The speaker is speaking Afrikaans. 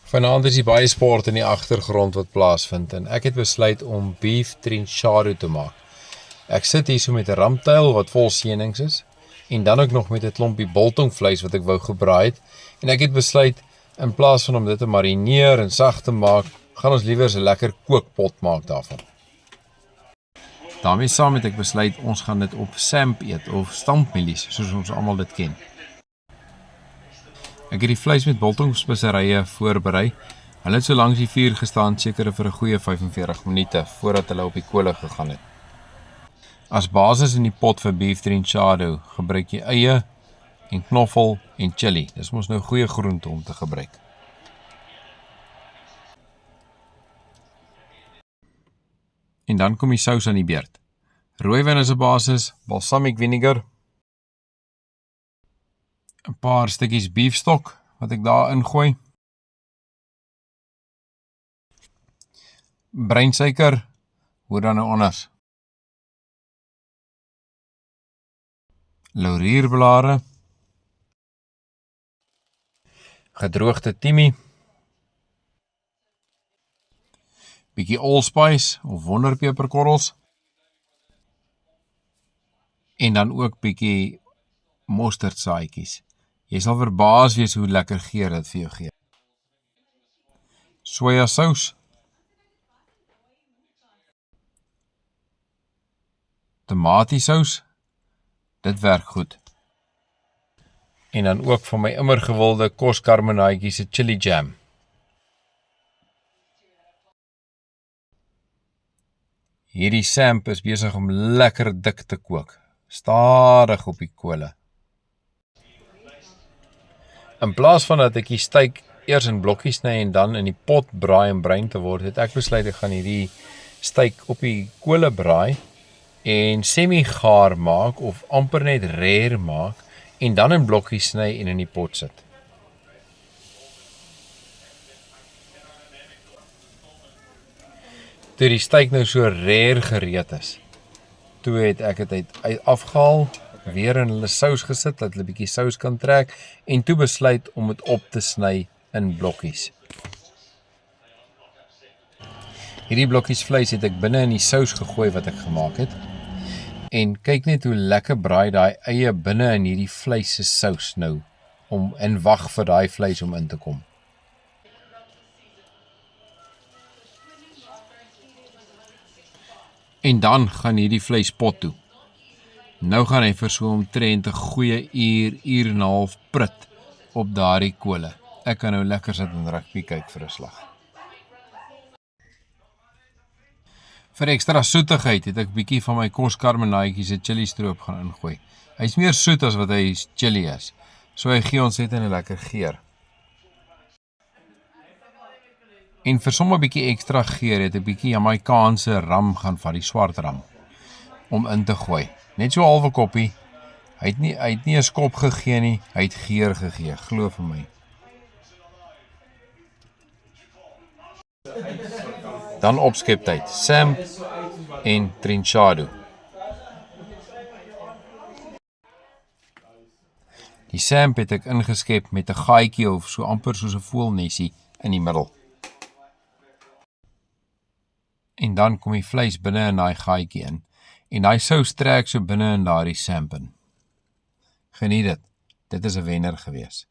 Vanaand is die baie sport in die agtergrond wat plaasvind en ek het besluit om beef trinchado te maak. Ek sit hier so met 'n ramtuil wat vol seunings is en dan ook nog met 'n klompie biltongvleis wat ek wou gebraai het en ek het besluit in plaas van om dit te marineer en sag te maak, gaan ons liewer 'n lekker kookpot maak daarvan. Daarmee saam het ek besluit ons gaan dit op samp eet of stampmielies soos ons almal dit ken. Ek het die vleis met biltongspisserye voorberei. Hulle het so langs die vuur gestaan seker vir 'n goeie 45 minute voordat hulle op die kolle gegaan het. As basis in die pot vir beef trinchado gebruik jy eie en knoffel en chili. Dis mos nou goeie groente om te gebruik. En dan kom die sous aan die beurt. Rooiwyn is 'n basis, balsamic vinegar, 'n paar stukkies beefstok wat ek daar ingooi, breinsuiker, hoe dan nou anders, laurierblare, gedroogde timie, bietjie allspice of wonderpeperkorrels en dan ook bietjie mosterdsaadjies. Jy sal verbaas wees hoe lekker geur dit vir jou gee. Sojasous, tomatiesous, dit werk goed. En dan ook van my immer gewilde koskarbonaatjie se chili jam. Hierdie samp is besig om lekker dik te kook, stadig op die kolle. In plaas van dat ek die steak eers in blokkies sny en dan in die pot braai en bruin te word, het ek besluit ek gaan hierdie steak op die kolle braai en semi-gaar maak of amper net rare maak en dan in blokkies sny en in die pot sit. Toe die steak nou so rare gereed is, toe het ek dit uit afgehaal, weer in hulle sous gesit, dat hulle bietjie sous kan trek, en toe besluit om dit op te sny in blokkies. Hierdie blokkies vleis het ek binne in die sous gegooi wat ek gemaak het, en kyk net hoe lekker braai daai eie binne in hierdie vleis se sous nou, om in wag vir daai vleis om in te kom. En dan gaan hierdie vleis pot toe. Nou gaan hy vir so omtrent 'n goeie uur en 'n half prit op daardie kolle. Ek kan nou lekker sit en rugby kyk vir 'n slag. Vir ekstra soetigheid het ek bietjie van my koskarbonaatjie se chili stroop gaan ingooi. Hy's meer soet as wat hy chili is, so hy gee ons net 'n lekker geur. En vir sommer bietjie ekstra geur het 'n bietjie Jamaicaanse ram gaan van die swart ram om in te gooi. Net so halwe koppie. Hy het nie 'n skop gegee nie, hy het geur gegee, glo vir my. Dan opskeptyd, samp en trinchado. Die samp het ek ingeskep met 'n gaatjie of so amper soos 'n voëlnesie in die middel. En dan kom die vleis binne in daai gaatjie in. En daai sous trek so binne in daardie samp in. Geniet dit. Dit is 'n wenner gewees.